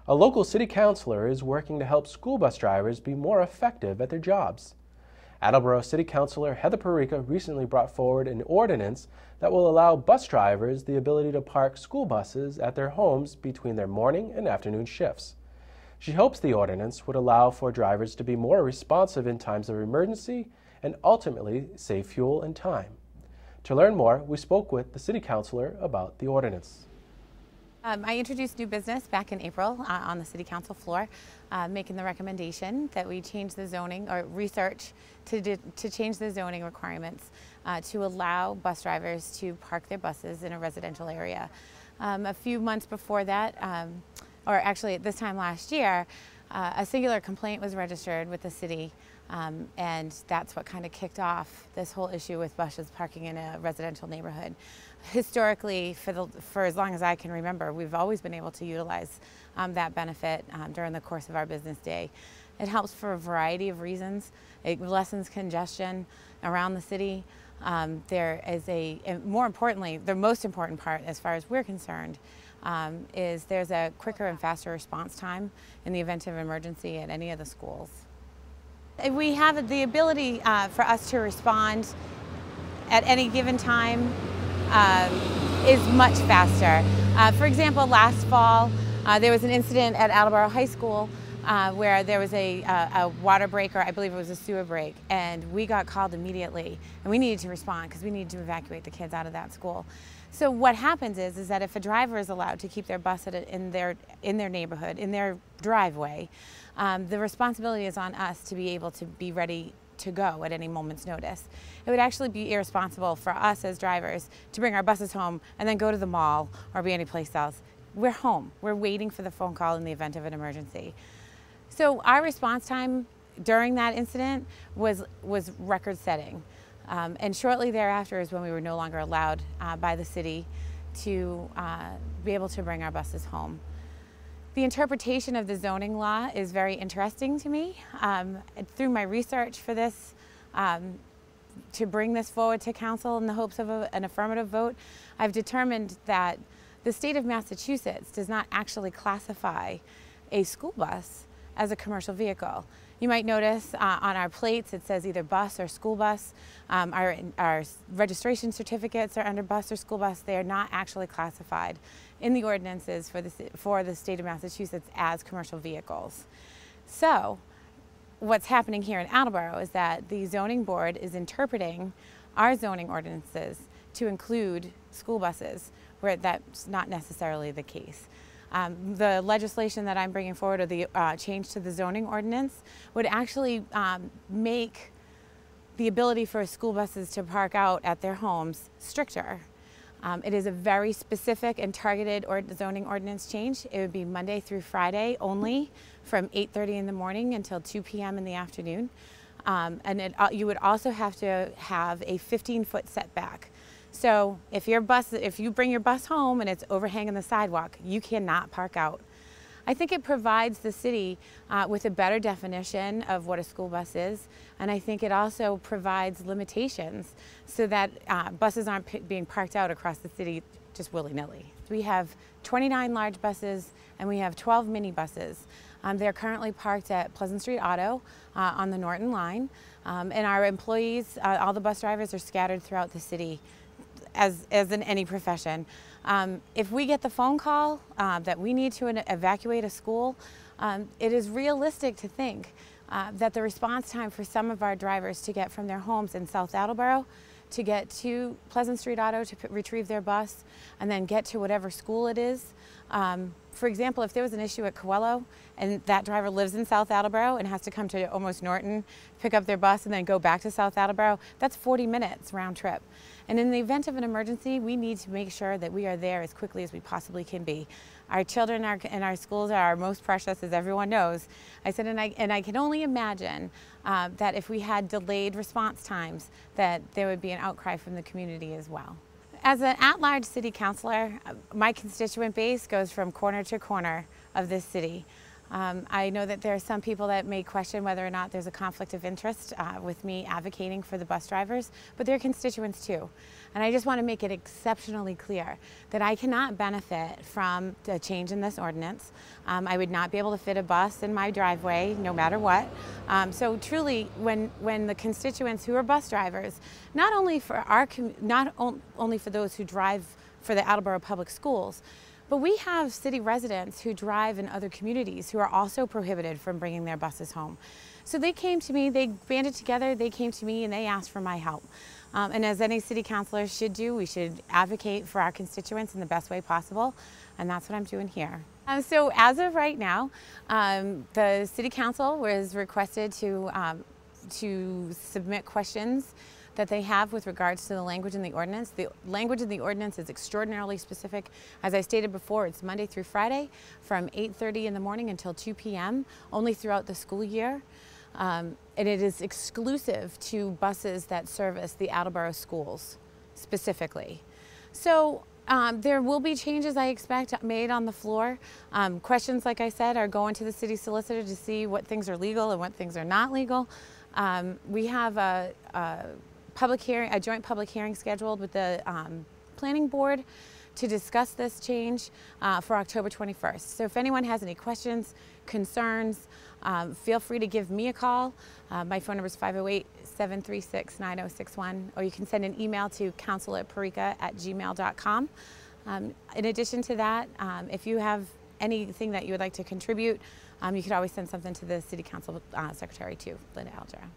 A local city councilor is working to help school bus drivers be more effective at their jobs. Attleboro City Councilor Heather Porreca recently brought forward an ordinance that will allow bus drivers the ability to park school buses at their homes between their morning and afternoon shifts. She hopes the ordinance would allow for drivers to be more responsive in times of emergency and ultimately save fuel and time. To learn more, we spoke with the City Councilor about the ordinance. I introduced new business back in April on the City Council floor, making the recommendation that we change the zoning or research to change the zoning requirements to allow bus drivers to park their buses in a residential area. A few months before that, or actually at this time last year, a singular complaint was registered with the city, and that's what kind of kicked off this whole issue with buses parking in a residential neighborhood. Historically, for as long as I can remember, we've always been able to utilize that benefit during the course of our business day. It helps for a variety of reasons. It lessens congestion around the city. There is and more importantly, the most important part as far as we're concerned, is there's a quicker and faster response time in the event of emergency at any of the schools. We have the ability for us to respond at any given time is much faster. For example, last fall there was an incident at Attleboro High School where there was a water break, or I believe it was a sewer break, and we got called immediately, and we needed to respond because we needed to evacuate the kids out of that school. So what happens is that if a driver is allowed to keep their bus in their neighborhood, in their driveway, the responsibility is on us to be able to be ready to go at any moment's notice. It would actually be irresponsible for us as drivers to bring our buses home and then go to the mall or be anyplace else. We're home. We're waiting for the phone call in the event of an emergency. So our response time during that incident was record-setting. And shortly thereafter is when we were no longer allowed by the city to be able to bring our buses home. The interpretation of the zoning law is very interesting to me. Through my research for this, to bring this forward to council in the hopes of an affirmative vote, I've determined that the state of Massachusetts does not actually classify a school bus as a commercial vehicle. You might notice on our plates it says either bus or school bus. Our registration certificates are under bus or school bus. They are not actually classified in the ordinances for the state of Massachusetts as commercial vehicles. So what's happening here in Attleboro is that the zoning board is interpreting our zoning ordinances to include school buses, where that's not necessarily the case. The legislation that I'm bringing forward, or the change to the zoning ordinance, would actually make the ability for school buses to park out at their homes stricter. It is a very specific and targeted zoning ordinance change. It would be Monday through Friday only, from 8:30 in the morning until 2 p.m. in the afternoon. And you would also have to have a 15-foot setback. So if you bring your bus home and it's overhanging the sidewalk, you cannot park out. I think it provides the city with a better definition of what a school bus is, and I think it also provides limitations so that buses aren't being parked out across the city just willy-nilly. We have 29 large buses and we have 12 mini buses. They're currently parked at Pleasant Street Auto on the Norton line, and our employees, all the bus drivers, are scattered throughout the city, as in any profession. If we get the phone call that we need to evacuate a school, it is realistic to think that the response time for some of our drivers to get from their homes in South Attleboro to get to Pleasant Street Auto to retrieve their bus and then get to whatever school it is. For example, if there was an issue at Coelho and that driver lives in South Attleboro and has to come to almost Norton, pick up their bus and then go back to South Attleboro, that's 40 minutes round trip. And in the event of an emergency, we need to make sure that we are there as quickly as we possibly can be. Our children and our schools are our most precious, as everyone knows. I said, and I can only imagine that if we had delayed response times, that there would be an outcry from the community as well. As an at-large city councilor, my constituent base goes from corner to corner of this city. I know that there are some people that may question whether or not there's a conflict of interest with me advocating for the bus drivers, but they're constituents too. And I just want to make it exceptionally clear that I cannot benefit from the change in this ordinance. I would not be able to fit a bus in my driveway no matter what. So truly, when the constituents who are bus drivers, not only for only for those who drive for the Attleboro Public Schools, but we have city residents who drive in other communities who are also prohibited from bringing their buses home. So they came to me, they banded together, they came to me and they asked for my help. And as any city councilor should do, we should advocate for our constituents in the best way possible. And that's what I'm doing here. So as of right now, the city council was requested to submit questions that they have with regards to the language in the ordinance. The language in the ordinance is extraordinarily specific. As I stated before, it's Monday through Friday from 8:30 in the morning until 2 p.m. only throughout the school year. And it is exclusive to buses that service the Attleboro schools specifically. So there will be changes, I expect, made on the floor. Questions, like I said, are going to the city solicitor to see what things are legal and what things are not legal. We have a joint public hearing scheduled with the planning board to discuss this change for October 21st. So if anyone has any questions, concerns, feel free to give me a call. My phone number is 508-736-9061, or you can send an email to council@porreca@gmail.com. In addition to that, if you have anything that you would like to contribute, you could always send something to the City Council Secretary too, Linda Algera.